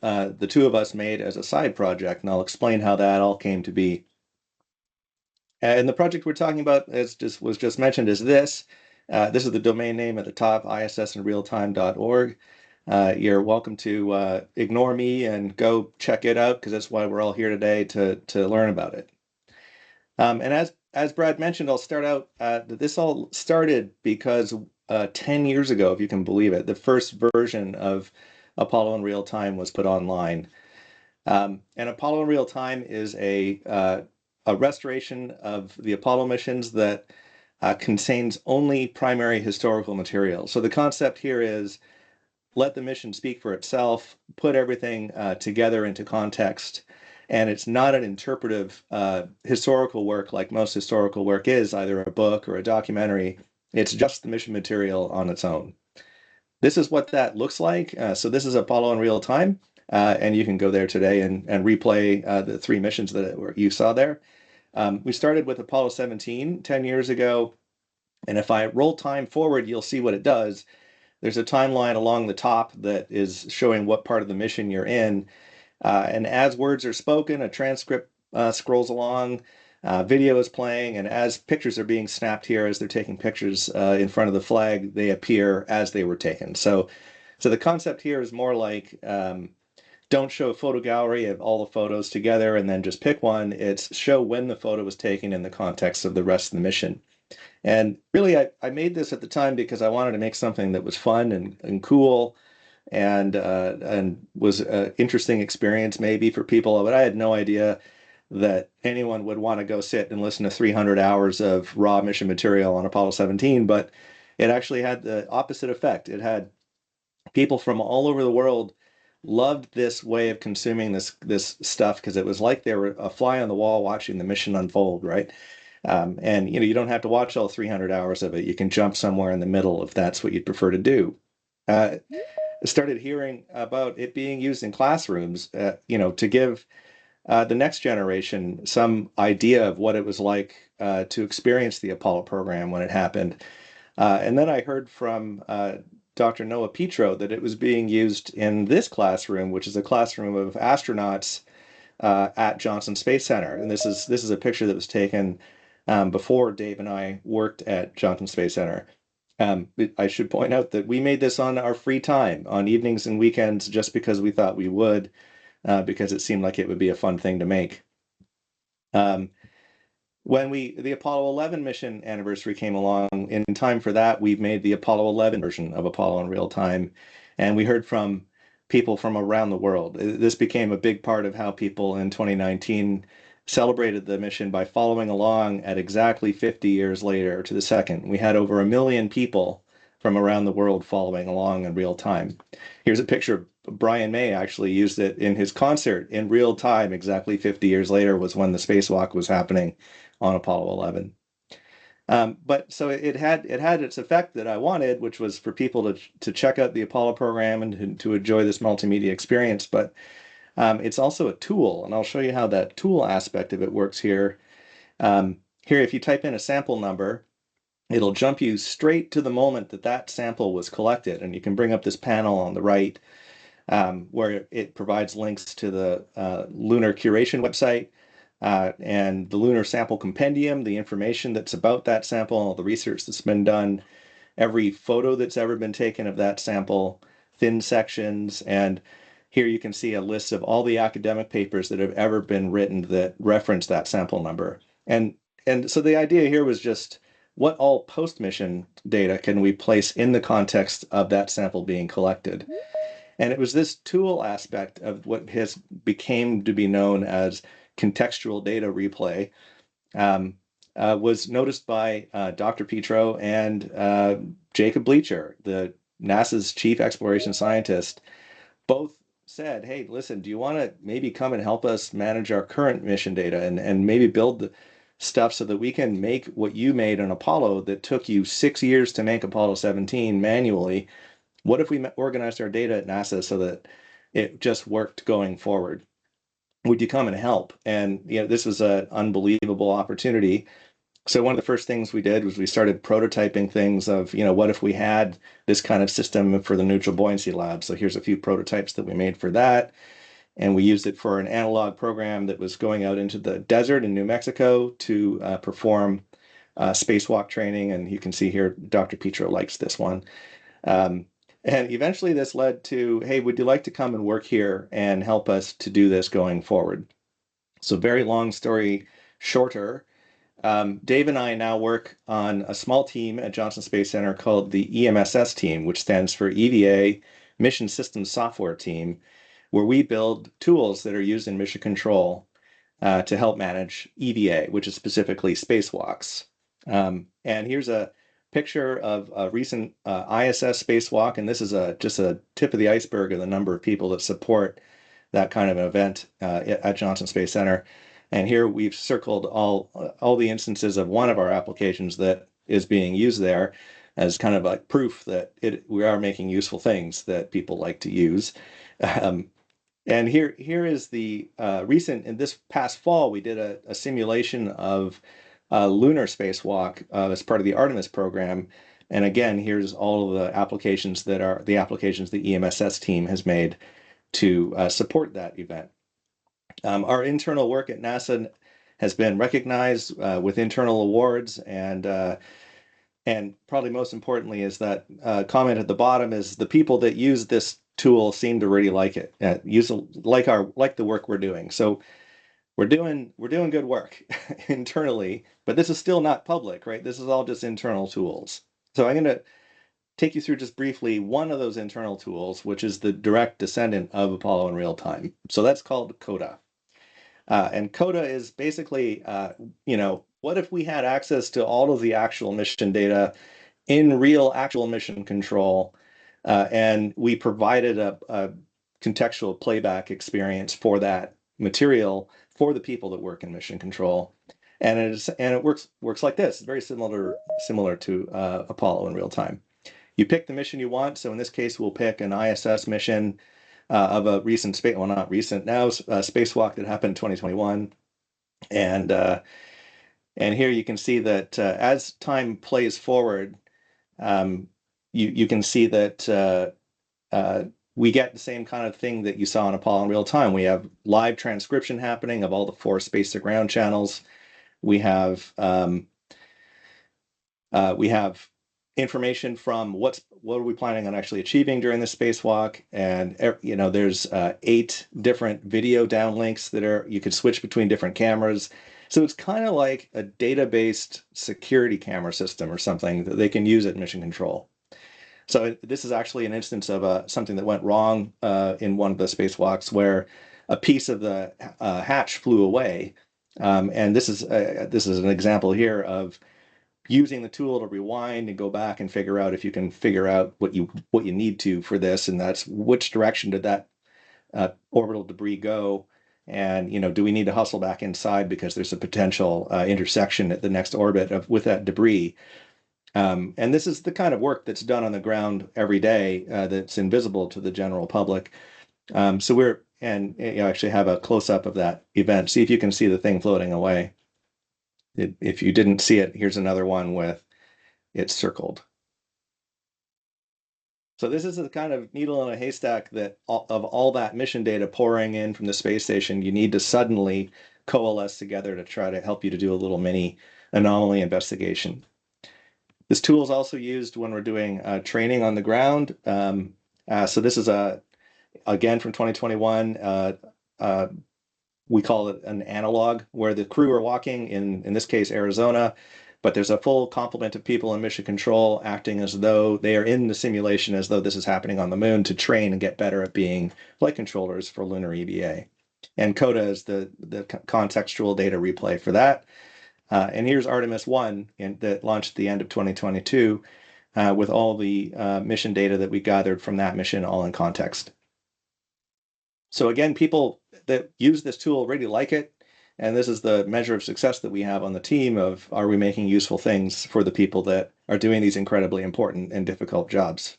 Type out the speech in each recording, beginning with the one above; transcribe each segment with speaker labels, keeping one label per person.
Speaker 1: the two of us made as a side project, and I'll explain how that all came to be. And the project we're talking about, as was just mentioned, is this. This is the domain name at the top, issinrealtime.org. You're welcome to ignore me and go check it out, because that's why we're all here today, to learn about it. And as Brad mentioned, I'll start out that this all started because 10 years ago, if you can believe it, the first version of Apollo in Real Time was put online. And Apollo in Real Time is a restoration of the Apollo missions that contains only primary historical material. So the concept here is let the mission speak for itself, put everything together into context. And it's not an interpretive historical work like most historical work is, either a book or a documentary. It's just the mission material on its own. This is what that looks like. So this is Apollo in Real Time. And you can go there today and replay the three missions that you saw there. We started with Apollo 17 10 years ago. And if I roll time forward, you'll see what it does. There's a timeline along the top that is showing what part of the mission you're in. And as words are spoken, a transcript scrolls along, video is playing, and as pictures are being snapped here, as they're taking pictures in front of the flag, they appear as they were taken. So the concept here is more like don't show a photo gallery of all the photos together and then just pick one. It's show when the photo was taken in the context of the rest of the mission. And really, I made this at the time because I wanted to make something that was fun and cool and was an interesting experience maybe for people, but I had no idea that anyone would want to go sit and listen to 300 hours of raw mission material on Apollo 17, but it actually had the opposite effect. It had people from all over the world loved this way of consuming this stuff because it was like they were a fly on the wall watching the mission unfold, right? And you don't have to watch all 300 hours of it. You can jump somewhere in the middle if that's what you'd prefer to do. I started hearing about it being used in classrooms, to give the next generation some idea of what it was like to experience the Apollo program when it happened. And then I heard from Dr. Noah Petro that it was being used in this classroom, which is a classroom of astronauts at Johnson Space Center. And this is a picture that was taken before Dave and I worked at Johnson Space Center. I should point out that we made this on our free time, on evenings and weekends, just because we thought we would, because it seemed like it would be a fun thing to make. When the Apollo 11 mission anniversary came along, in time for that, we've made the Apollo 11 version of Apollo in Real Time, and we heard from people from around the world. This became a big part of how people in 2019 celebrated the mission by following along at exactly 50 years later to the second. We had over 1 million people from around the world following along in real time. Here's a picture of Brian May actually used it in his concert in real time. Exactly 50 years later was when the spacewalk was happening on Apollo 11. But so it had its effect that I wanted, which was for people to check out the Apollo program and to enjoy this multimedia experience. But it's also a tool, and I'll show you how that tool aspect of it works here. Here, if you type in a sample number, it'll jump you straight to the moment that sample was collected, and you can bring up this panel on the right where it provides links to the Lunar Curation website. And the Lunar Sample Compendium, the information that's about that sample, all the research that's been done, every photo that's ever been taken of that sample, thin sections, and here you can see a list of all the academic papers that have ever been written that reference that sample number. And so the idea here was just what all post-mission data can we place in the context of that sample being collected? And it was this tool aspect of what has became to be known as contextual data replay was noticed by Dr. Petro and Jacob Bleacher, the NASA's chief exploration scientist. Both said, hey, listen, do you want to maybe come and help us manage our current mission data and maybe build the stuff so that we can make what you made on Apollo that took you 6 years to make Apollo 17 manually? What if we organized our data at NASA so that it just worked going forward? Would you come and help? And this was an unbelievable opportunity. So one of the first things we did was we started prototyping things of, what if we had this kind of system for the neutral buoyancy lab? So here's a few prototypes that we made for that. And we used it for an analog program that was going out into the desert in New Mexico to perform spacewalk training. And you can see here, Dr. Petro likes this one. Um, and eventually this led to, hey, would you like to come and work here and help us to do this going forward? So very long story shorter, Dave and I now work on a small team at Johnson Space Center called the EMSS team, which stands for EVA Mission Systems Software Team, where we build tools that are used in mission control to help manage EVA, which is specifically spacewalks. And here's a picture of a recent ISS spacewalk, and this is just a tip of the iceberg of the number of people that support that kind of an event at Johnson Space Center. And here we've circled all the instances of one of our applications that is being used there as kind of like proof that we are making useful things that people like to use. Um, and here is the in this past fall, we did a simulation of a lunar spacewalk as part of the Artemis program. And again, here's all of the applications that are the applications the EMSS team has made to support that event. Our internal work at NASA has been recognized with internal awards, and probably most importantly is that comment at the bottom is the people that use this tool seem to really like it, like the work we're doing. So we're doing good work internally, but this is still not public, right? This is all just internal tools. So I'm going to take you through just briefly one of those internal tools, which is the direct descendant of Apollo in real time. So that's called CODA. And CODA is basically, what if we had access to all of the actual mission data in real actual mission control, and we provided a contextual playback experience for that material for the people that work in mission control. And it works like this. It's very similar to Apollo in real time. You pick the mission you want. So in this case, we'll pick an ISS mission of a recent well, not recent now, spacewalk that happened in 2021. And and here you can see that as time plays forward, um, you can see that we get the same kind of thing that you saw in Apollo in real time. We have live transcription happening of all the 4 space to ground channels. We have information from what are we planning on actually achieving during the spacewalk, and there's 8 different video downlinks that you could switch between different cameras. So it's kind of like a data-based security camera system or something that they can use at mission control. So this is actually an instance of something that went wrong in one of the spacewalks where a piece of the hatch flew away, and this is an example here of using the tool to rewind and go back and figure out if you can figure out what you need to for this, and that's which direction did that orbital debris go, and do we need to hustle back inside because there's a potential intersection at the next orbit with that debris. And this is the kind of work that's done on the ground every day that's invisible to the general public. So you actually have a close-up of that event. See if you can see the thing floating away. If you didn't see it, here's another one with it circled. So this is the kind of needle in a haystack that of all that mission data pouring in from the space station, you need to suddenly coalesce together to try to help you to do a little mini anomaly investigation. This tool is also used when we're doing training on the ground. So this is again from 2021. We call it an analog, where the crew are walking in this case Arizona, but there's a full complement of people in mission control acting as though they are in the simulation, as though this is happening on the moon, to train and get better at being flight controllers for lunar EVA. And CODA is the contextual data replay for that. And here's Artemis 1 that launched at the end of 2022 with all the mission data that we gathered from that mission all in context. So again, people that use this tool really like it. And this is the measure of success that we have on the team of, are we making useful things for the people that are doing these incredibly important and difficult jobs?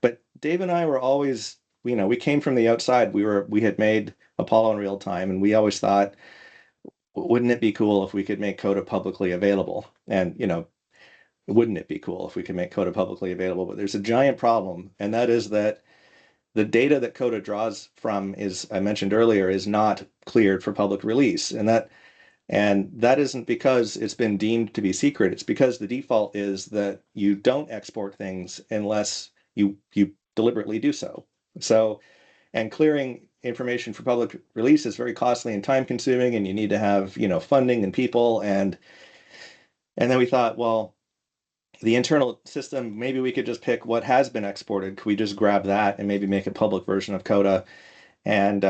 Speaker 1: But Dave and I were always, we came from the outside. We had made Apollo in real time, and we always thought, wouldn't it be cool if we could make Coda publicly available? And, wouldn't it be cool if we could make Coda publicly available? But there's a giant problem, and that is that the data that Coda draws from is, I mentioned earlier, is not cleared for public release. And that isn't because it's been deemed to be secret. It's because the default is that you don't export things unless you deliberately do so. So, and clearing information for public release is very costly and time consuming, and you need to have, funding and people. And then we thought, well, the internal system, maybe we could just pick what has been exported. Could we just grab that and maybe make a public version of Coda? And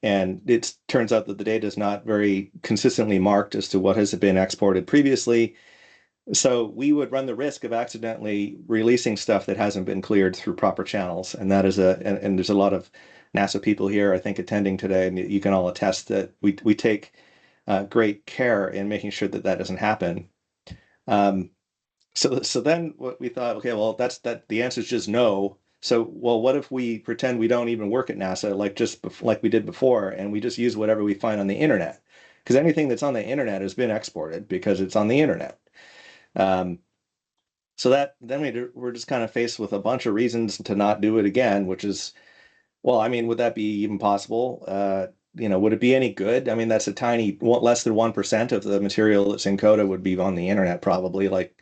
Speaker 1: it turns out that the data is not very consistently marked as to what has been exported previously. So we would run the risk of accidentally releasing stuff that hasn't been cleared through proper channels. And that is and there's a lot of NASA people here, I think, attending today, and you can all attest that we take great care in making sure that that doesn't happen. Um, so then what we thought, okay, well, that the answer is just no. So, well, what if we pretend we don't even work at NASA, like we did before, and we just use whatever we find on the internet? Because anything that's on the internet has been exported because it's on the internet. Um, so that then we're just kind of faced with a bunch of reasons to not do it again, which is, well, I mean, would that be even possible? Would it be any good? I mean, that's a tiny, less than 1% of the material that's in Coda would be on the internet, probably. Like,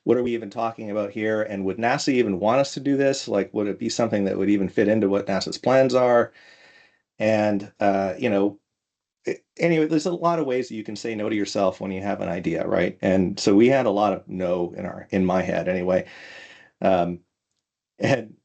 Speaker 1: what are we even talking about here? And would NASA even want us to do this? Like, would it be something that would even fit into what NASA's plans are? And, anyway, there's a lot of ways that you can say no to yourself when you have an idea, right? And so we had a lot of no in my head anyway. Um, and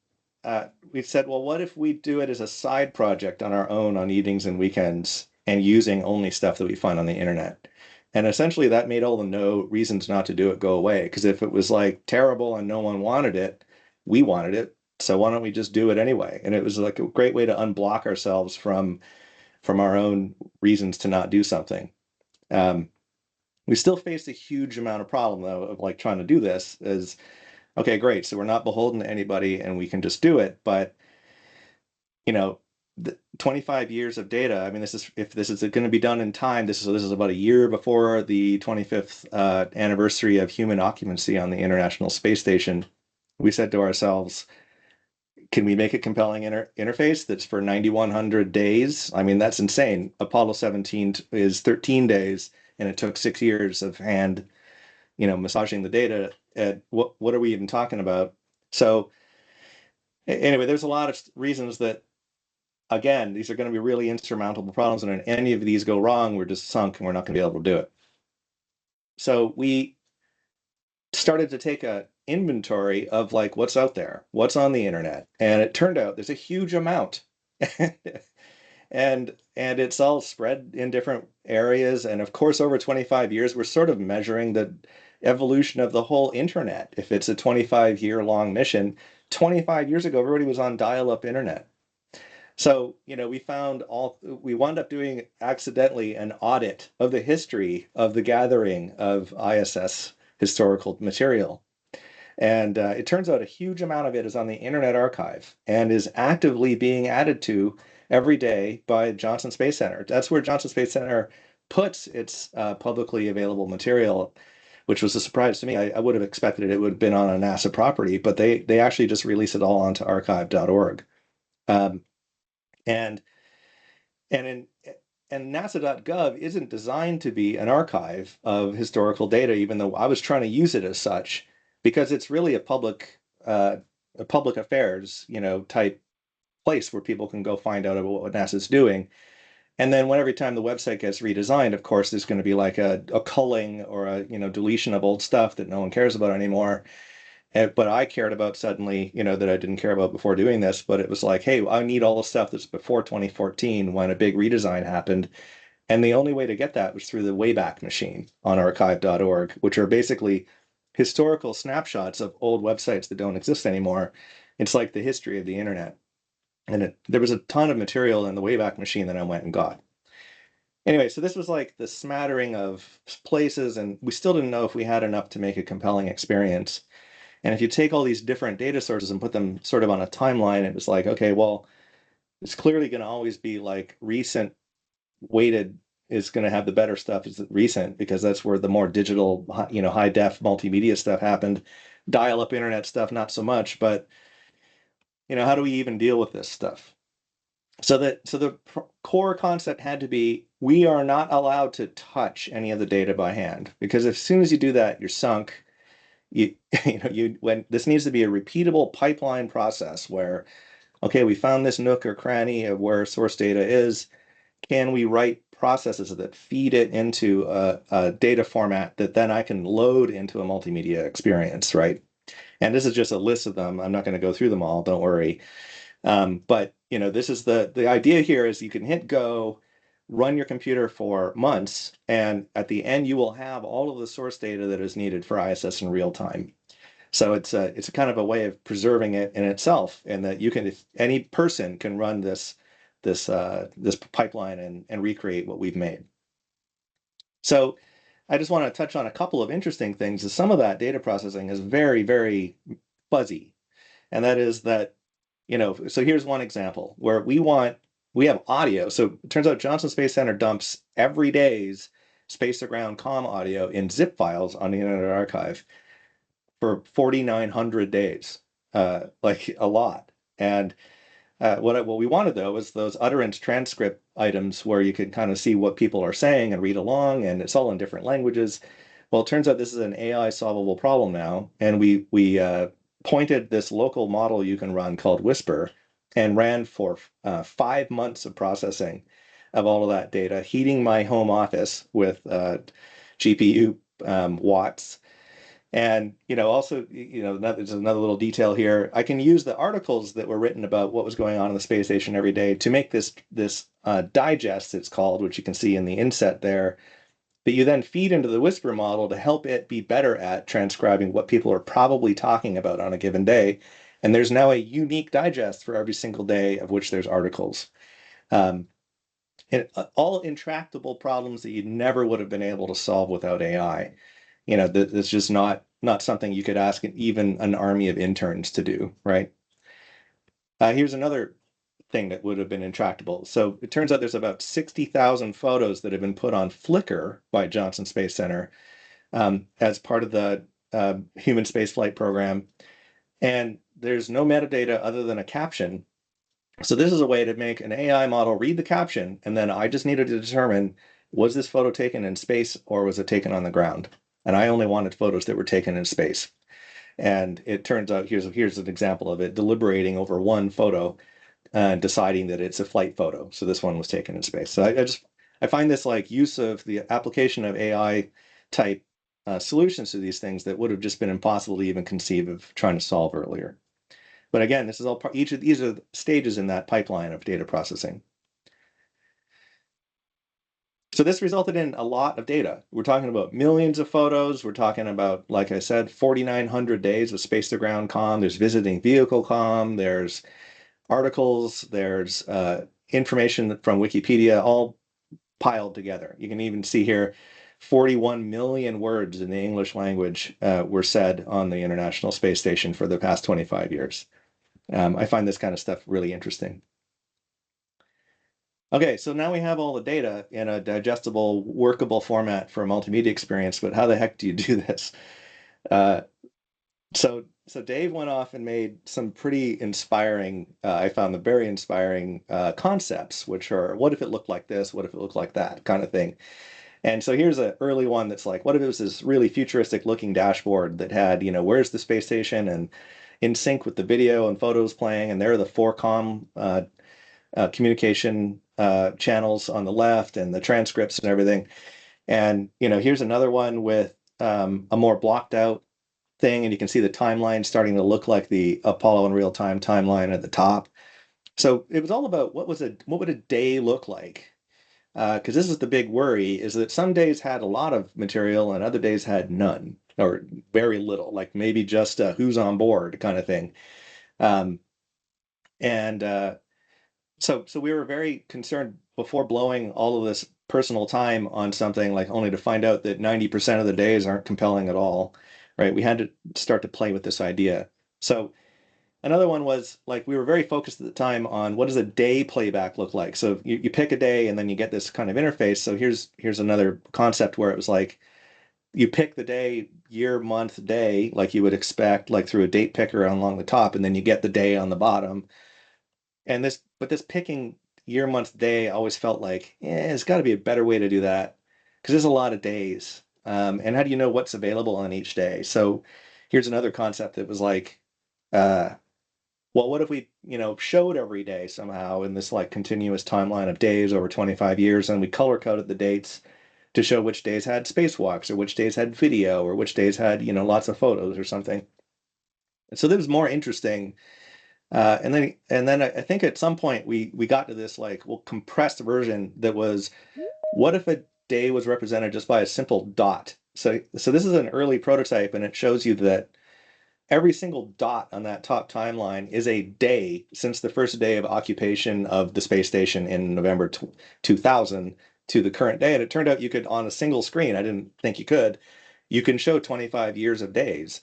Speaker 1: we said, well, what if we do it as a side project on our own on evenings and weekends and using only stuff that we find on the internet? And essentially that made all the no reasons not to do it go away. Because if it was like terrible and no one wanted it, we wanted it. So why don't we just do it anyway? And it was like a great way to unblock ourselves from our own reasons to not do something. Um, we still faced a huge amount of problem though of like trying to do this is okay, great. So we're not beholden to anybody and we can just do it. But you know, the 25 years of data. I mean, if this is going to be done in time. This is about a year before the 25th anniversary of human occupancy on the International Space Station. We said to ourselves, can we make a compelling interface that's for 9,100 days? I mean, that's insane. Apollo 17 is 13 days, and it took 6 years of hand, massaging the data. What are we even talking about? So anyway, there's a lot of reasons that, again, these are going to be really insurmountable problems, and if any of these go wrong, we're just sunk and we're not going to be able to do it. So we started to take a inventory of like what's out there, what's on the internet, and it turned out there's a huge amount. And it's all spread in different areas. And of course, over 25 years, we're sort of measuring the evolution of the whole internet. If it's a 25-year long mission, 25 years ago, everybody was on dial-up internet. So, we wound up doing accidentally an audit of the history of the gathering of ISS historical material. And it turns out a huge amount of it is on the Internet Archive and is actively being added to every day by Johnson Space Center. That's where Johnson Space Center puts its publicly available material, which was a surprise to me. I would have expected it would have been on a NASA property, but they actually just release it all onto archive.org. Um, and and in and NASA.gov isn't designed to be an archive of historical data, even though I was trying to use it as such, because it's really a public affairs, type place where people can go find out about what NASA's doing. And then when every time the website gets redesigned, of course, there's going to be like a culling or a deletion of old stuff that no one cares about anymore. But I cared about suddenly, that I didn't care about before doing this. But it was like, hey, I need all the stuff that's before 2014 when a big redesign happened. And the only way to get that was through the Wayback Machine on archive.org, which are basically historical snapshots of old websites that don't exist anymore. It's like the history of the internet. And there was a ton of material in the Wayback Machine that I went and got. Anyway, so this was like the smattering of places, and we still didn't know if we had enough to make a compelling experience. And if you take all these different data sources and put them sort of on a timeline, it was like, okay, well, it's clearly going to always be like recent weighted is going to have the better stuff is recent, because that's where the more digital, high def multimedia stuff happened. Dial up internet stuff, not so much. But how do we even deal with this stuff? So the core concept had to be, we are not allowed to touch any of the data by hand, because as soon as you do that, you're sunk. You when this needs to be a repeatable pipeline process where, okay, we found this nook or cranny of where source data is. Can we write processes that feed it into a data format that then I can load into a multimedia experience, right? And this is just a list of them. I'm not going to go through them all, don't worry. But this is the idea here is you can hit go, run your computer for months, and at the end you will have all of the source data that is needed for ISS in real time. So it's a kind of a way of preserving it in itself, and that if any person can run this pipeline and recreate what we've made. So I just want to touch on a couple of interesting things. Is some of that data processing is very, very fuzzy, and that is that, so here's one example where we have audio. So it turns out Johnson Space Center dumps every day's space to ground comm audio in zip files on the Internet Archive for 4,900 days, like a lot. And what we wanted, though, was those utterance transcript items where you can kind of see what people are saying and read along, and it's all in different languages. Well, it turns out this is an AI solvable problem now, and we pointed this local model you can run called Whisper, and ran for 5 months of processing of all of that data, heating my home office with GPU watts. And also, there's another little detail here. I can use the articles that were written about what was going on in the space station every day to make this digest, it's called, which you can see in the inset there, that you then feed into the Whisper model to help it be better at transcribing what people are probably talking about on a given day. And there's now a unique digest for every single day of which there's articles. Um, and all intractable problems that you never would have been able to solve without AI. That's just not something you could ask even an army of interns to do, right? Here's another thing that would have been intractable. So it turns out there's about 60,000 photos that have been put on Flickr by Johnson Space Center as part of the human spaceflight program. And there's no metadata other than a caption. So this is a way to make an AI model read the caption, and then I just needed to determine, was this photo taken in space or was it taken on the ground? And I only wanted photos that were taken in space. And it turns out, here's an example of it, deliberating over one photo and deciding that it's a flight photo. So this one was taken in space. So I find this like use of the application of AI type solutions to these things that would have just been impossible to even conceive of trying to solve earlier. But again, this is all each of these are stages in that pipeline of data processing. So this resulted in a lot of data. We're talking about millions of photos. We're talking about, like I said, 4,900 days of space to ground comm. There's visiting vehicle comm. There's articles. There's information from Wikipedia, all piled together. You can even see here 41 million words in the English language were said on the International Space Station for the past 25 years. I find this kind of stuff really interesting. Okay, so now we have all the data in a digestible, workable format for a multimedia experience, but how the heck do you do this? Uh, so Dave went off and made some pretty inspiring, I found them very inspiring concepts, which are, what if it looked like this? What if it looked like that kind of thing? And so here's an early one that's like, what if it was this really futuristic looking dashboard that had, where's the space station, and in sync with the video and photos playing, and there are the 4Com communication channels on the left and the transcripts and everything. And here's another one with a more blocked out thing, and you can see the timeline starting to look like the Apollo in real time timeline at the top. So it was all about what would a day look like? Because this is the big worry, is that some days had a lot of material and other days had none or very little, like maybe just who's on board kind of thing. Um, and So we were very concerned before blowing all of this personal time on something, like only to find out that 90% of the days aren't compelling at all, right? We had to start to play with this idea. So another one was like we were very focused at the time on what does a day playback look like. So you pick a day and then you get this kind of interface. So here's another concept where it was like you pick the day, year, month, day, like you would expect, like through a date picker along the top, and then you get the day on the bottom. But this picking year, month, day always felt like, it's got to be a better way to do that because there's a lot of days. And how do you know what's available on each day? So here's another concept that was like, uh, well, what if we, showed every day somehow in this like continuous timeline of days over 25 years, and we color coded the dates to show which days had spacewalks or which days had video or which days had, lots of photos or something. And so that was more interesting. And then I think at some point we got to this like well compressed version that was what if a day was represented just by a simple dot? So this is an early prototype and it shows you that every single dot on that top timeline is a day since the first day of occupation of the space station in November 2000 to the current day. And it turned out you could, on a single screen, I didn't think you could, you can show 25 years of days.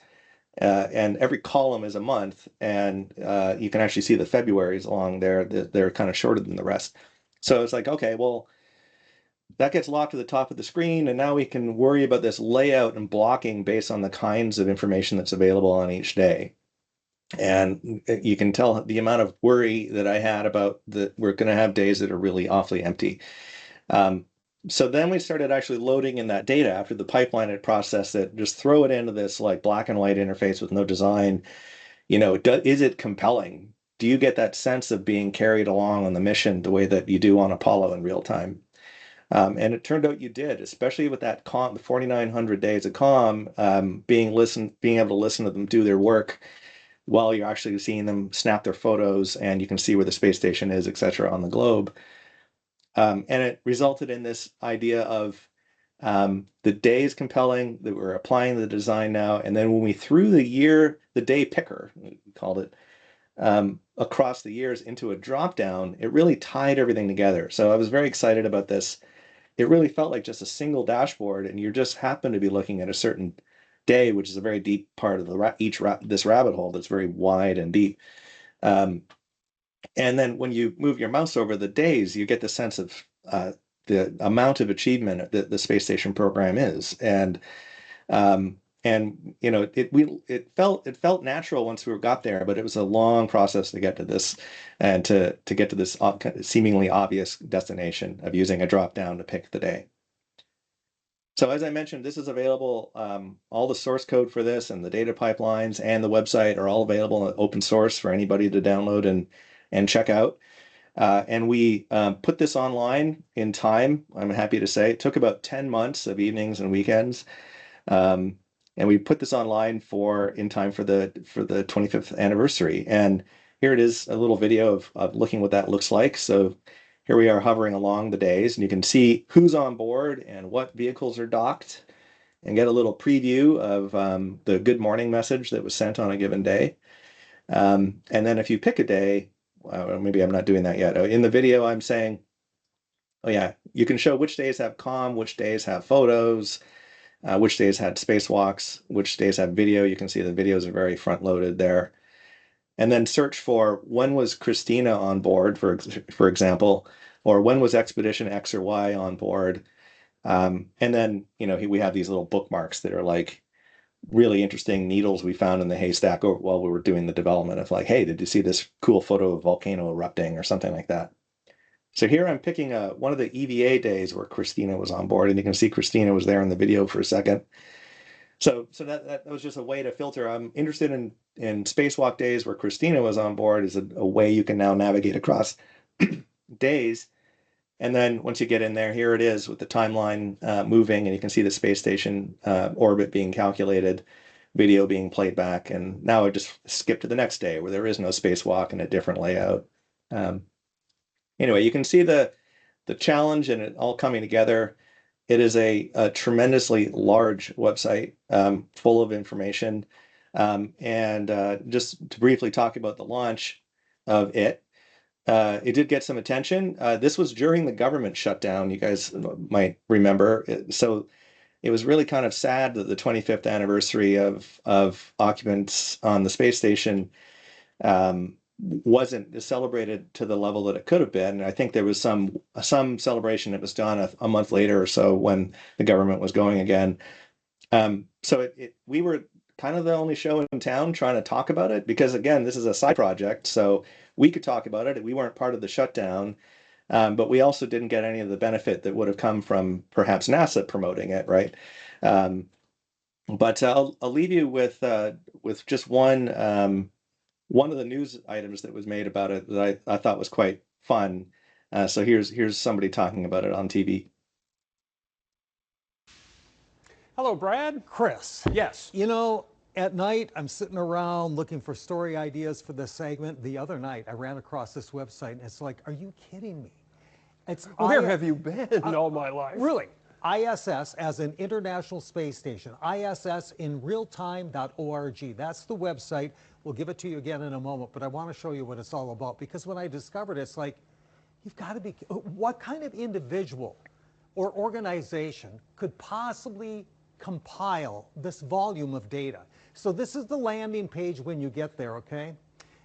Speaker 1: And every column is a month, and you can actually see the Februarys along there. They're kind of shorter than the rest. So it's like, okay, well, that gets locked to the top of the screen, and now we can worry about this layout and blocking based on the kinds of information that's available on each day. And you can tell the amount of worry that I had about that we're going to have days that are really awfully empty. Um, so then we started actually loading in that data after the pipeline had processed it, just throw it into this like black and white interface with no design. Is it compelling? Do you get that sense of being carried along on the mission the way that you do on Apollo in real time? And it turned out you did, especially with that the 4,900 days of calm, being able to listen to them do their work while you're actually seeing them snap their photos and you can see where the space station is, et cetera, on the globe. And it resulted in this idea of the day is compelling, that we're applying the design now. And then when we threw the day picker, we called it, across the years into a drop down, it really tied everything together. So I was very excited about this. It really felt like just a single dashboard, and you just happen to be looking at a certain day, which is a very deep part of this rabbit hole that's very wide and deep. Um, and then when you move your mouse over the days, you get the sense of the amount of achievement that the space station program is. Um, and it felt natural once we got there, but it was a long process to get to this and to get to this seemingly obvious destination of using a drop down to pick the day. So as I mentioned, this is available. All the source code for this and the data pipelines and the website are all available open source for anybody to download and check out. And we put this online in time. I'm happy to say it took about 10 months of evenings and weekends. Um, and we put this online in time for the 25th anniversary. And here it is, a little video of looking what that looks like. So here we are hovering along the days, and you can see who's on board and what vehicles are docked, and get a little preview of the good morning message that was sent on a given day. And then if you pick a day, well, maybe I'm not doing that yet. In the video, I'm saying, oh yeah, you can show which days have comm, which days have photos, which days had spacewalks, which days have video. You can see the videos are very front loaded there. And then search for when was Christina on board, for example, or when was Expedition X or Y on board. And then, we have these little bookmarks that are like really interesting needles we found in the haystack while we were doing the development of like, hey, did you see this cool photo of volcano erupting or something like that? So here I'm picking one of the EVA days where Christina was on board, and you can see Christina was there in the video for a second. So that was just a way to filter. I'm interested in spacewalk days where Christina was on board is a way you can now navigate across days. And then once you get in there, here it is with the timeline moving, and you can see the space station orbit being calculated, video being played back. And now I just skip to the next day where there is no spacewalk and a different layout. Um, anyway, you can see the challenge and it all coming together. It is a tremendously large website full of information. And just to briefly talk about the launch of it, it did get some attention. This was during the government shutdown, you guys might remember. So it was really kind of sad that the 25th anniversary of occupants on the space station wasn't celebrated to the level that it could have been. I think there was some celebration that was done a month later or so when the government was going again. So we were kind of the only show in town trying to talk about it because, again, this is a side project, so we could talk about it. We weren't part of the shutdown, but we also didn't get any of the benefit that would have come from perhaps NASA promoting it, right? Um, but I'll leave you with just one of the news items that was made about it that I thought was quite fun. So here's somebody talking about it on TV.
Speaker 2: Hello, Brad.
Speaker 3: Chris.
Speaker 2: Yes.
Speaker 3: You know, at night, I'm sitting around looking for story ideas for this segment. The other night, I ran across this website, and it's like, are you kidding me? It's
Speaker 2: Where have you been all my life?
Speaker 3: Really? ISS as an International Space Station. ISSinrealtime.org. That's the website. We'll give it to you again in a moment, but I want to show you what it's all about because when I discovered it, it's like, you've got to be, what kind of individual or organization could possibly compile this volume of data? So this is the landing page when you get there, okay?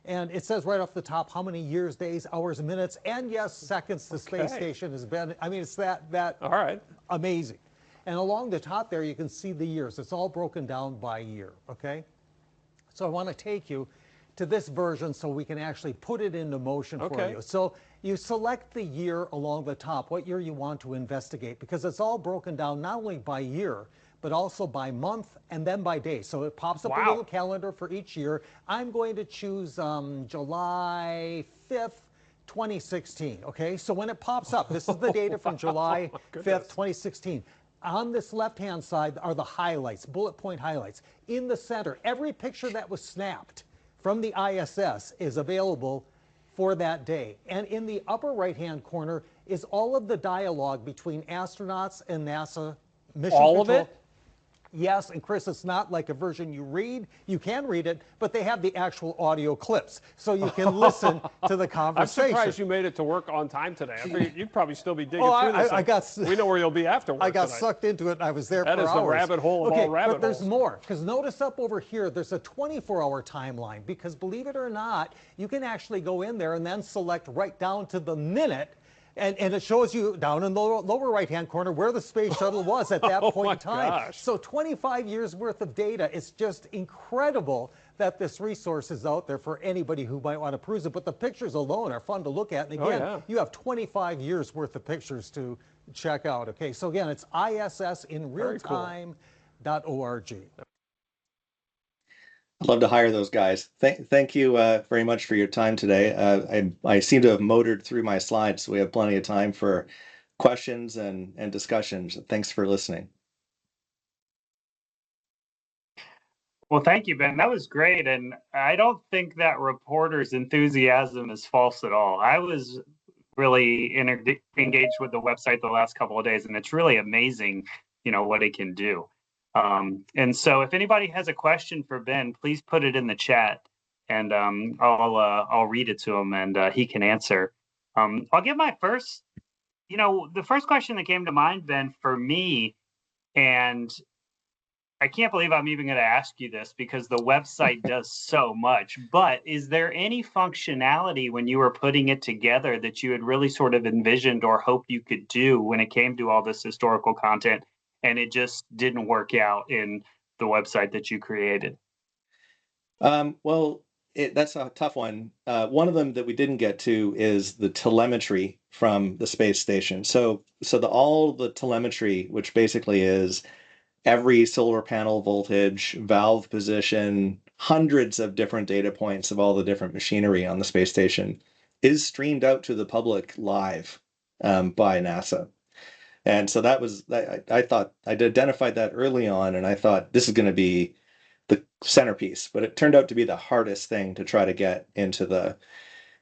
Speaker 3: And it says right off the top how many years, days, hours, minutes, and yes, seconds the space station has been. I mean, it's that
Speaker 2: all right.
Speaker 3: amazing. And along the top there, you can see the years. It's all broken down by year, okay? So I want to take you to this version so we can actually put it into motion for you. So you select the year along the top, what year you want to investigate, because it's all broken down not only by year, but also by month and then by day. So it pops up a little calendar for each year. I'm going to choose July 5th, 2016. Okay, so when it pops up, this is the data from July 5th, 2016. On this left-hand side are the highlights, bullet point highlights. In the center, every picture that was snapped from the ISS is available for that day. And in the upper right-hand corner is all of the dialogue between astronauts and NASA mission
Speaker 2: all
Speaker 3: control.
Speaker 2: of it?
Speaker 3: Yes, and Chris, it's not like a version you read. You can read it, but they have the actual audio clips, so you can listen to the conversation.
Speaker 2: I'm surprised you made it to work on time today. I figured you'd probably still be digging through this.
Speaker 3: We
Speaker 2: know where you'll be afterwards.
Speaker 3: I got sucked into it, and I was there for hours.
Speaker 2: That is the rabbit hole of all rabbit holes.
Speaker 3: But there's more, because notice up over here, there's a 24-hour timeline, because believe it or not, you can actually go in there and then select right down to the minute. And it shows you down in the lower right-hand corner where the space shuttle was at that point in time.
Speaker 2: Gosh.
Speaker 3: So 25 years worth of data. It's just incredible that this resource is out there for anybody who might want to peruse it. But the pictures alone are fun to look at. And again, you have 25 years worth of pictures to check out. Okay, so again, it's ISSinrealtime.org.
Speaker 1: I'd love to hire those guys. Thank you very much for your time today. I seem to have motored through my slides, so we have plenty of time for questions and discussions. Thanks for listening.
Speaker 4: Well, thank you, Ben. That was great. And I don't think that reporter's enthusiasm is false at all. I was really engaged with the website the last couple of days, and it's really amazing, what it can do. And so if anybody has a question for Ben, please put it in the chat, and I'll read it to him, and he can answer. I'll give my first, the first question that came to mind, Ben, for me, and I can't believe I'm even going to ask you this because the website does so much, but is there any functionality when you were putting it together that you had really sort of envisioned or hoped you could do when it came to all this historical content, and it just didn't work out in the website that you created?
Speaker 1: Well, that's a tough one. One of them that we didn't get to is the telemetry from the space station. So all the telemetry, which basically is every solar panel voltage, valve position, hundreds of different data points of all the different machinery on the space station, is streamed out to the public live by NASA. And so that was, I thought, I'd identified that early on, and I thought this is going to be the centerpiece, but it turned out to be the hardest thing to try to get into the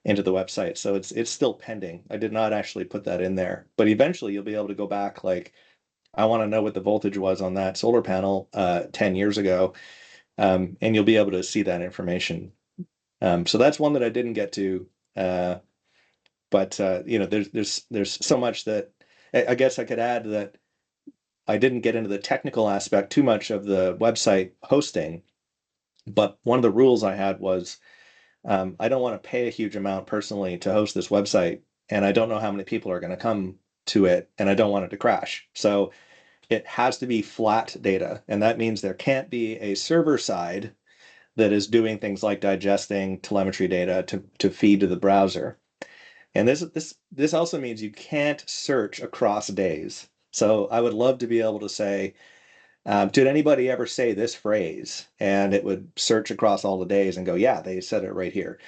Speaker 1: website. So it's still pending. I did not actually put that in there, but eventually you'll be able to go back, like, I want to know what the voltage was on that solar panel 10 years ago, and you'll be able to see that information. So that's one that I didn't get to, but there's so much that I guess I could add that I didn't get into the technical aspect too much of the website hosting, but one of the rules I had was I don't want to pay a huge amount personally to host this website, and I don't know how many people are going to come to it, and I don't want it to crash. So it has to be flat data, and that means there can't be a server side that is doing things like digesting telemetry data to feed to the browser. And this also means you can't search across days. So I would love to be able to say, did anybody ever say this phrase? And it would search across all the days and go, yeah, they said it right here.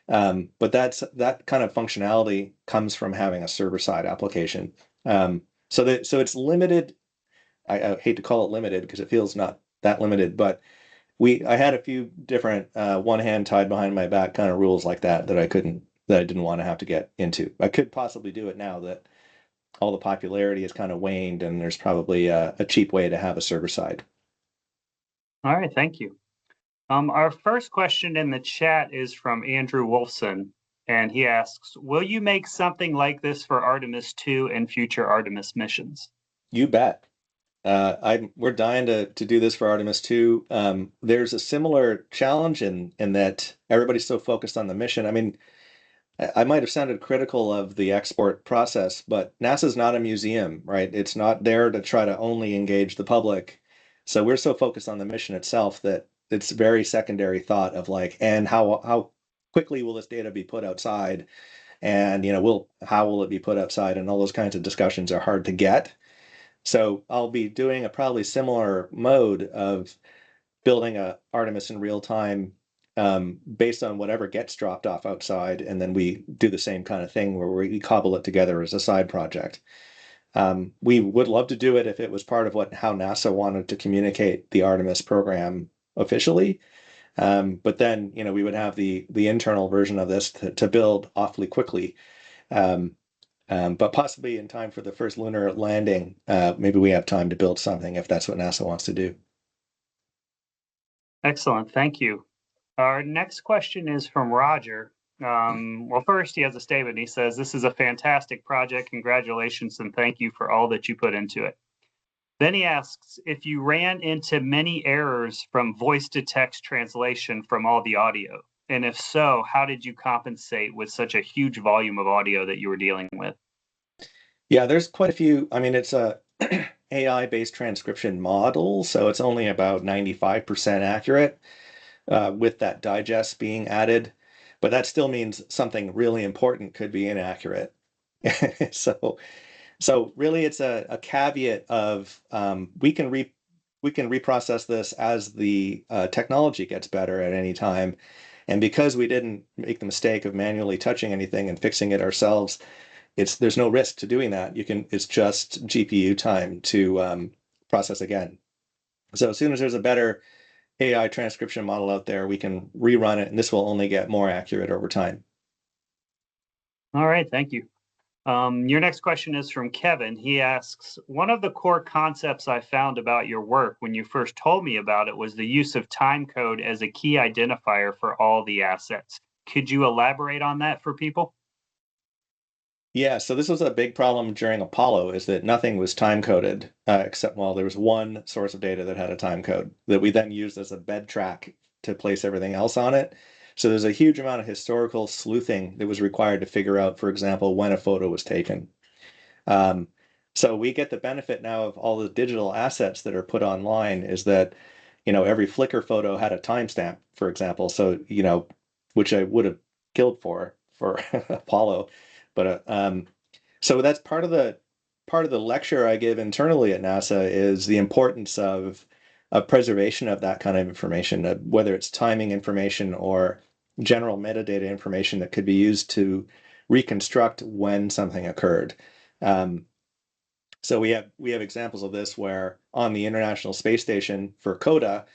Speaker 1: But that kind of functionality comes from having a server-side application. So it's limited. I hate to call it limited because it feels not that limited, but I had a few different one hand tied behind my back kind of rules like that I didn't want to have to get into. I could possibly do it now that all the popularity has kind of waned and there's probably a cheap way to have a server side.
Speaker 4: All right, thank you. Our first question in the chat is from Andrew Wolfson, and he asks, will you make something like this for Artemis 2 and future Artemis missions?
Speaker 1: You bet. We're dying to do this for Artemis 2. There's a similar challenge in that everybody's so focused on the mission. I mean, I might have sounded critical of the export process, but NASA's not a museum, right? It's not there to try to only engage the public. So we're so focused on the mission itself that it's very secondary thought of like, and how quickly will this data be put outside? And how will it be put outside? And all those kinds of discussions are hard to get. So I'll be doing a probably similar mode of building a Artemis in real time based on whatever gets dropped off outside, and then we do the same kind of thing where we cobble it together as a side project. We would love to do it if it was part of how NASA wanted to communicate the Artemis program officially. But then, we would have the internal version of this to build awfully quickly. But possibly in time for the first lunar landing, maybe we have time to build something if that's what NASA wants to do.
Speaker 4: Excellent, thank you. Our next question is from Roger. Well, first, he has a statement. He says, this is a fantastic project. Congratulations and thank you for all that you put into it. Then he asks if you ran into many errors from voice to text translation from all the audio. And if so, how did you compensate with such a huge volume of audio that you were dealing with?
Speaker 1: Yeah, there's quite a few. I mean, it's a AI-based transcription model, so it's only about 95% accurate with that digest being added. But that still means something really important could be inaccurate. So really, it's a caveat of we can reprocess this as the technology gets better at any time. And because we didn't make the mistake of manually touching anything and fixing it ourselves, there's no risk to doing that. It's just GPU time to process again. So as soon as there's a better AI transcription model out there, we can rerun it, and this will only get more accurate over time.
Speaker 4: All right, thank you. Your next question is from Kevin. He asks, one of the core concepts I found about your work when you first told me about it was the use of time code as a key identifier for all the assets. Could you elaborate on that for people?
Speaker 1: Yeah, so this was a big problem during Apollo, is that nothing was time coded, except, well, there was one source of data that had a time code that we then used as a bed track to place everything else on it. So there's a huge amount of historical sleuthing that was required to figure out, for example, when a photo was taken. So we get the benefit now of all the digital assets that are put online is that, every Flickr photo had a timestamp, for example. So, which I would have killed for Apollo. But so that's part of the lecture I give internally at NASA is the importance of preservation of that kind of information, whether it's timing information or general metadata information that could be used to reconstruct when something occurred. So we have examples of this where on the International Space Station for CODA,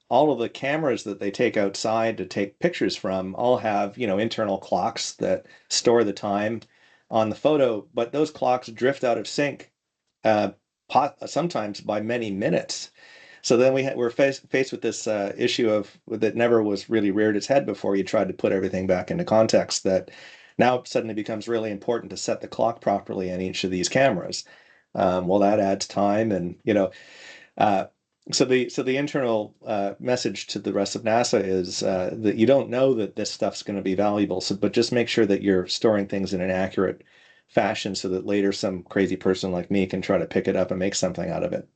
Speaker 1: all of the cameras that they take outside to take pictures from all have, internal clocks that store the time on the photo, but those clocks drift out of sync sometimes by many minutes. So then we're faced with this issue that never was really reared its head before you tried to put everything back into context, that now suddenly becomes really important to set the clock properly on each of these cameras. Well, that adds time, and uh, So the internal message to the rest of NASA is that you don't know that this stuff's going to be valuable. But just make sure that you're storing things in an accurate fashion so that later some crazy person like me can try to pick it up and make something out of it.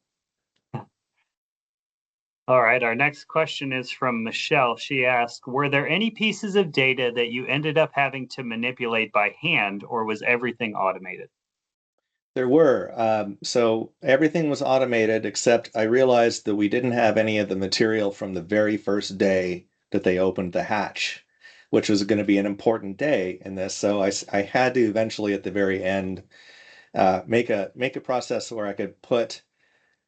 Speaker 4: All right, our next question is from Michelle. She asked, were there any pieces of data that you ended up having to manipulate by hand, or was everything automated?
Speaker 1: There were. So everything was automated, except I realized that we didn't have any of the material from the very first day that they opened the hatch, which was going to be an important day in this. So I had to eventually, at the very end, make a process where I could put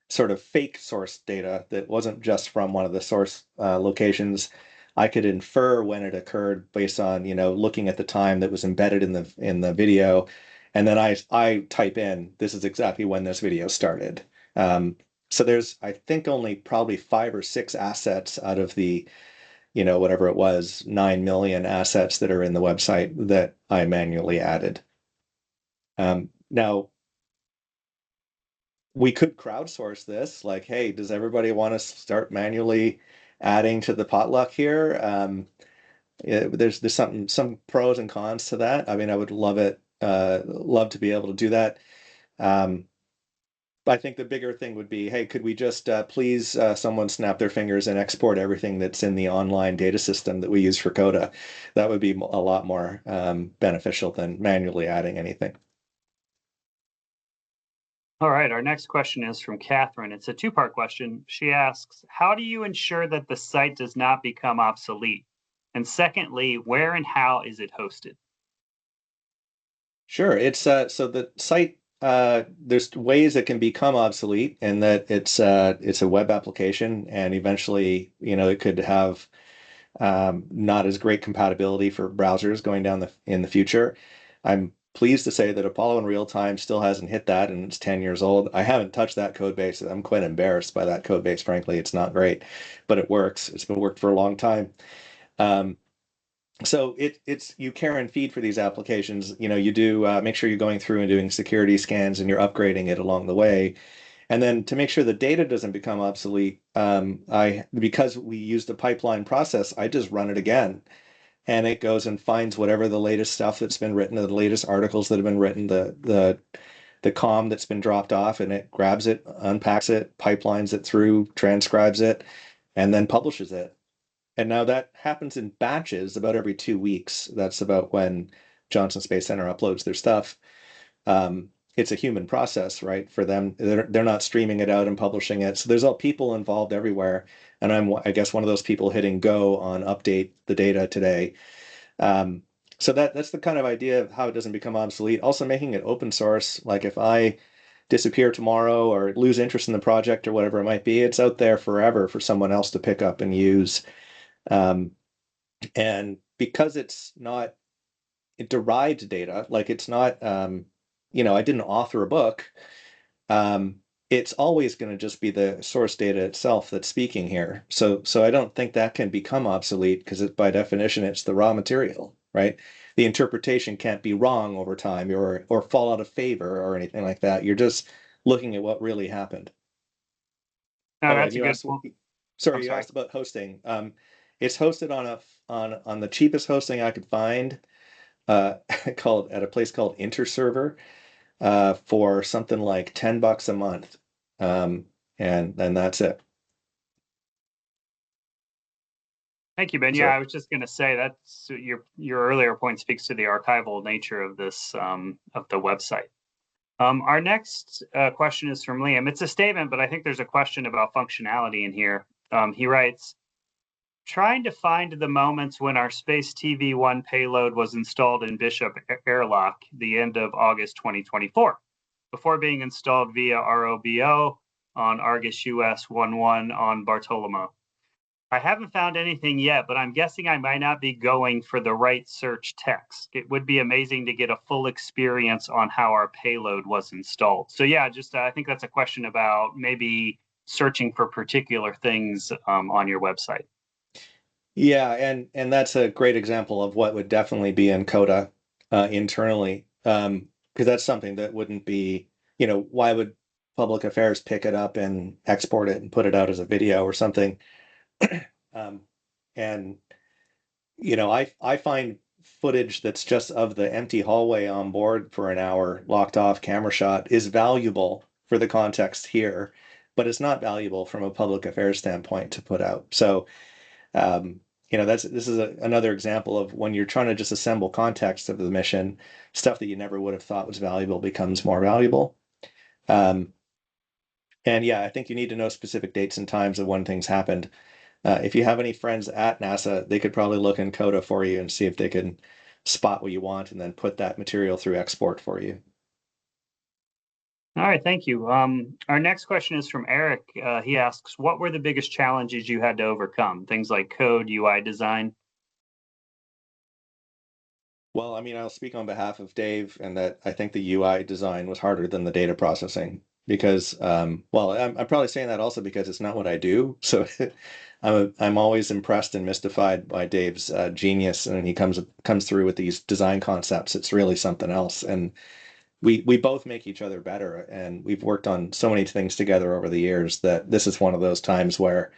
Speaker 1: sort of fake source data that wasn't just from one of the source locations. I could infer when it occurred based on, looking at the time that was embedded in the video, and then I type in, this is exactly when this video started. So there's, I think, only probably 5 or 6 assets out of the, whatever it was, 9 million assets that are in the website that I manually added. Now, we could crowdsource this, like, hey, does everybody want to start manually adding to the potluck here? Yeah, there's some pros and cons to that. I mean, I would love to be able to do that. Um, but I think the bigger thing would be, hey, could we just please someone snap their fingers and export everything that's in the online data system that we use for Coda? That would be a lot more beneficial than manually adding anything.
Speaker 4: All right, our next question is from Catherine. It's a two-part question. She asks, how do you ensure that the site does not become obsolete? And secondly, where and how is it hosted?
Speaker 1: Sure. It's so the site there's ways it can become obsolete and that it's a web application and eventually, it could have not as great compatibility for browsers going down in the future. I'm pleased to say that Apollo in real time still hasn't hit that and it's 10 years old. I haven't touched that code base. I'm quite embarrassed by that code base, frankly. It's not great, but it works. It's been worked for a long time. Um, so it's you care and feed for these applications. You do make sure you're going through and doing security scans and you're upgrading it along the way. And then to make sure the data doesn't become obsolete, I because we use the pipeline process, I just run it again, and it goes and finds whatever the latest stuff that's been written, the latest articles that have been written, the com that's been dropped off, and it grabs it, unpacks it, pipelines it through, transcribes it, and then publishes it. And now that happens in batches about every 2 weeks. That's about when Johnson Space Center uploads their stuff. It's a human process, right? For them, they're not streaming it out and publishing it. So there's all people involved everywhere. And I guess, one of those people hitting go on update the data today. So that's the kind of idea of how it doesn't become obsolete. Also making it open source. Like if I disappear tomorrow or lose interest in the project or whatever it might be, it's out there forever for someone else to pick up and use. Um, and because it's not derived data, like it's not, I didn't author a book. Um, it's always going to just be the source data itself that's speaking here. So I don't think that can become obsolete because by definition, it's the raw material, right? The interpretation can't be wrong over time or fall out of favor or anything like that. You're just looking at what really happened.
Speaker 4: No,
Speaker 1: Oh, and
Speaker 4: that's a
Speaker 1: you
Speaker 4: good
Speaker 1: asked,
Speaker 4: point. I'm
Speaker 1: sorry, you
Speaker 4: sorry.
Speaker 1: asked about hosting. It's hosted on the cheapest hosting I could find, uh, called at a place called Interserver, for something like $10 a month, and that's it.
Speaker 4: Thank you, Ben. Yeah,
Speaker 1: So
Speaker 4: I was just going to say that's your earlier point speaks to the archival nature of this of the website. Our next question is from Liam. It's a statement, but I think there's a question about functionality in here. He writes, trying to find the moments when our Space TV-1 payload was installed in Bishop Airlock, the end of August 2024, before being installed via ROBO on Argus US 11 on Bartolomeo. I haven't found anything yet, but I'm guessing I might not be going for the right search text. It would be amazing to get a full experience on how our payload was installed. So yeah, just I think that's a question about maybe searching for particular things on your website.
Speaker 1: yeah, and that's a great example of what would definitely be in Coda internally, because that's something that wouldn't be, why would public affairs pick it up and export it and put it out as a video or something. And I find footage that's just of the empty hallway on board for an hour, locked off camera shot, is valuable for the context here, but it's not valuable from a public affairs standpoint to put out. So, this is another example of when you're trying to just assemble context of the mission, stuff that you never would have thought was valuable becomes more valuable. And yeah, I think you need to know specific dates and times of when things happened. If you have any friends at NASA, they could probably look in Coda for you and see if they can spot what you want and then put that material through export for you.
Speaker 4: All right, thank you. Our next question is from Eric. He asks, what were the biggest challenges you had to overcome? Things like code, UI design?
Speaker 1: Well, I mean, I'll speak on behalf of Dave, and that I think the UI design was harder than the data processing because, I'm probably saying that also because it's not what I do. So I'm always impressed and mystified by Dave's genius, and he comes through with these design concepts. It's really something else, and we both make each other better, and we've worked on so many things together over the years that this is one of those times where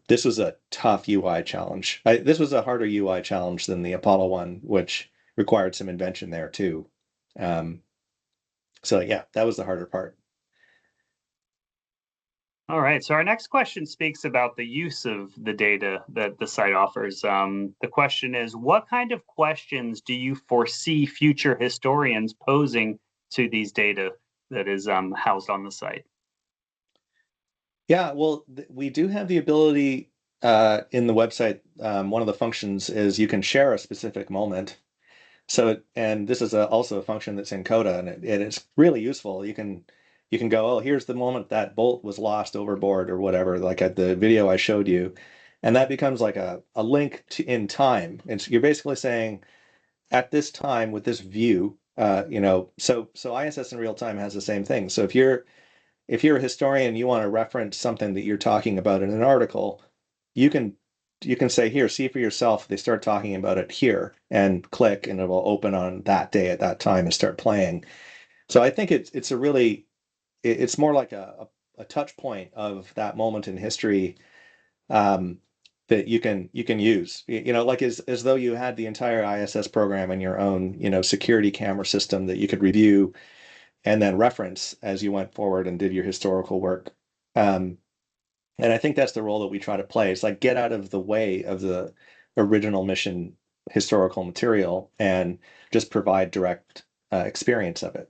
Speaker 1: this was a tough UI challenge. This was a harder UI challenge than the Apollo one, which required some invention there too. So yeah, that was the harder part.
Speaker 4: All right, so our next question speaks about the use of the data that the site offers. The question is, what kind of questions do you foresee future historians posing to these data that is housed on the site?
Speaker 1: Yeah, well, we do have the ability in the website. One of the functions is you can share a specific moment. So, and this is also a function that's in Coda, and it's really useful. You can go, oh, here's the moment that bolt was lost overboard or whatever, like at the video I showed you, and that becomes like a link in time. And so you're basically saying at this time with this view, so ISS in real time has the same thing. So if you're a historian, you want to reference something that you're talking about in an article, you can say, here, see for yourself. They start talking about it here, and click, and it will open on that day at that time and start playing. So I think it's more like a touch point of that moment in history, um, that you can use. Like as though you had the entire ISS program in your own security camera system that you could review and then reference as you went forward and did your historical work. Um, and I think that's the role that we try to play. It's like get out of the way of the original mission historical material and just provide direct experience of it.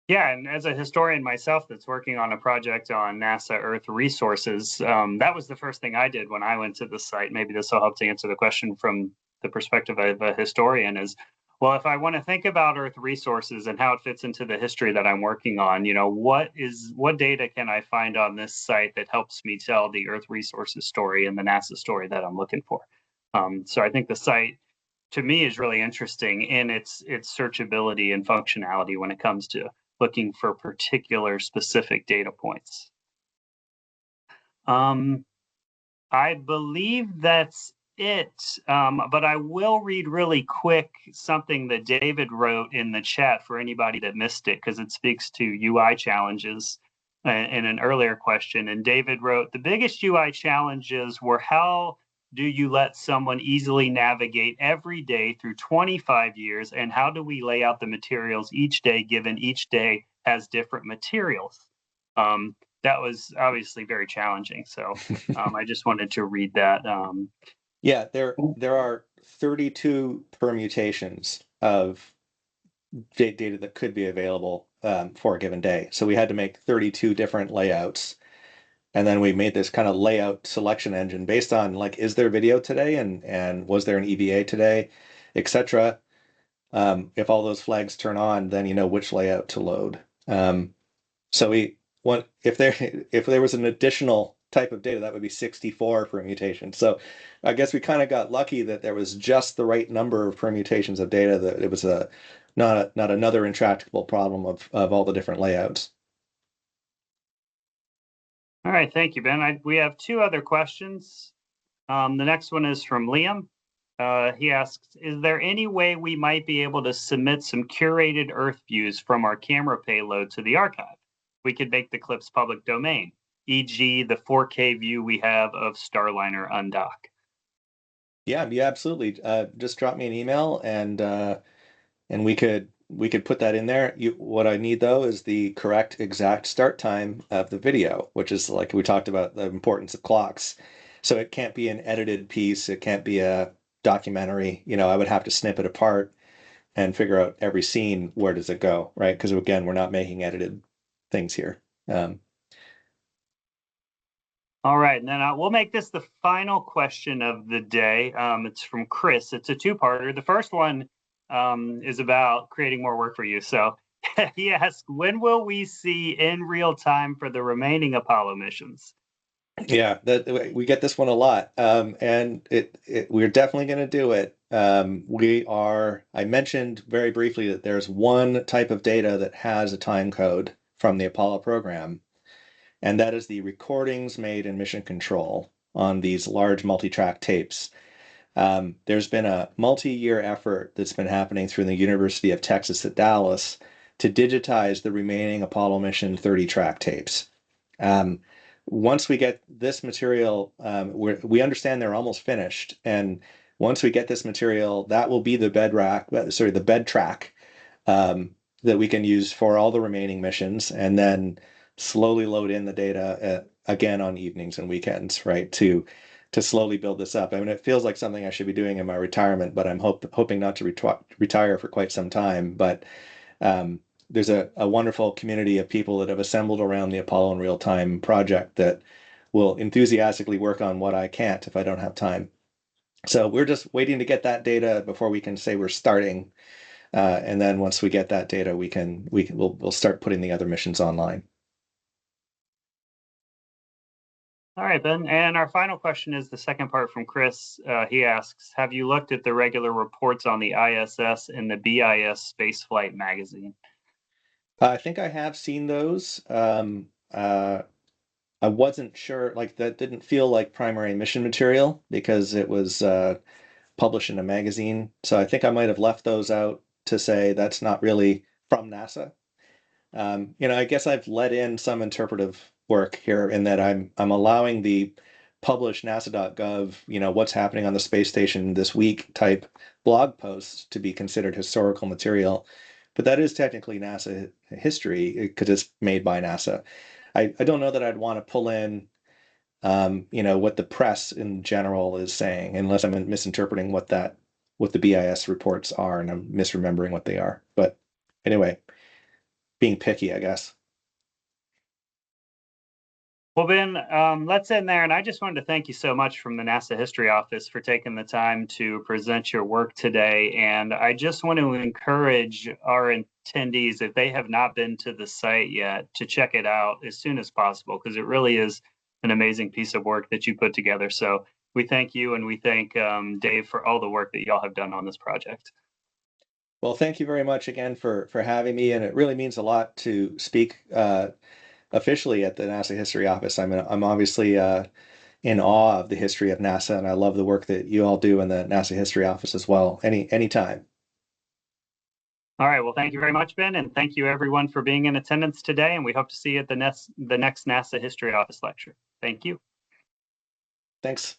Speaker 4: Yeah, and as a historian myself that's working on a project on NASA Earth resources, that was the first thing I did when I went to the site. Maybe this will help to answer the question from the perspective of a historian is, well, if I want to think about Earth resources and how it fits into the history that I'm working on, what data can I find on this site that helps me tell the Earth resources story and the NASA story that I'm looking for? So I think the site to me is really interesting in its searchability and functionality when it comes to looking for particular specific data points. I believe that's it, but I will read really quick something that David wrote in the chat for anybody that missed it, because it speaks to UI challenges in an earlier question. And David wrote, the biggest UI challenges were how do you let someone easily navigate every day through 25 years, and how do we lay out the materials each day, given each day has different materials? That was obviously very challenging. So I just wanted to read that.
Speaker 1: Yeah, there are 32 permutations of data that could be available for a given day. So we had to make 32 different layouts. And then we made this kind of layout selection engine based on like, is there video today, and was there an EVA today, etc. If all those flags turn on, then you know which layout to load. So we want if there was an additional type of data, that would be 64 permutations. So I guess we kind of got lucky that there was just the right number of permutations of data, that it was not another intractable problem of all the different layouts.
Speaker 4: All right, thank you, Ben. We have two other questions. The next one is from Liam. He asks, is there any way we might be able to submit some curated Earth views from our camera payload to the archive? We could make the clips public domain, e.g. the 4K view we have of Starliner undock.
Speaker 1: Yeah, absolutely. Just drop me an email and we could put that in there. What I need though is the correct exact start time of the video, which is like we talked about the importance of clocks. So it can't be an edited piece. It can't be a documentary. I would have to snip it apart and figure out every scene, where does it go, right? Because again, we're not making edited things here.
Speaker 4: All right, and then we'll make this the final question of the day. It's from Chris. It's a two-parter. The first one is about creating more work for you. So he asks, when will we see in real time for the remaining Apollo missions?
Speaker 1: Yeah, we get this one a lot, and we're definitely going to do it. I mentioned very briefly that there's one type of data that has a time code from the Apollo program, and that is the recordings made in mission control on these large multi-track tapes. There's been a multi-year effort that's been happening through the University of Texas at Dallas to digitize the remaining Apollo mission 30-track tapes. Once we get this material, we understand they're almost finished, and once we get this material, that will be the bed track that we can use for all the remaining missions, and then slowly load in the data again on evenings and weekends, right? To slowly build this up. I mean, it feels like something I should be doing in my retirement, but I'm hoping not to retire for quite some time. But there's a wonderful community of people that have assembled around the Apollo in Real Time project that will enthusiastically work on what I can't if I don't have time. So we're just waiting to get that data before we can say we're starting. And then once we get that data, we'll start putting the other missions online.
Speaker 4: All right, Ben. And our final question is the second part from Chris. He asks, have you looked at the regular reports on the ISS and the BIS Spaceflight magazine?
Speaker 1: I think I have seen those. I wasn't sure, like that didn't feel like primary mission material because it was published in a magazine. So I think I might have left those out to say that's not really from NASA. I guess I've let in some interpretive work here in that I'm allowing the published NASA.gov, what's happening on the space station this week type blog posts to be considered historical material. But that is technically NASA history because it's made by NASA. I don't know that I'd want to pull in what the press in general is saying, unless I'm misinterpreting what the BIS reports are and I'm misremembering what they are. But anyway, being picky, I guess.
Speaker 4: Well, Ben, let's end there. And I just wanted to thank you so much from the NASA History Office for taking the time to present your work today. And I just want to encourage our attendees, if they have not been to the site yet, to check it out as soon as possible, because it really is an amazing piece of work that you put together. So we thank you, and we thank Dave for all the work that y'all have done on this project.
Speaker 1: Well, thank you very much again for having me. And it really means a lot to speak officially at the NASA History Office. I'm obviously in awe of the history of NASA, and I love the work that you all do in the NASA History Office as well. Anytime.
Speaker 4: All right. Well, thank you very much, Ben, and thank you everyone for being in attendance today. And we hope to see you at the next NASA History Office lecture. Thank you.
Speaker 1: Thanks.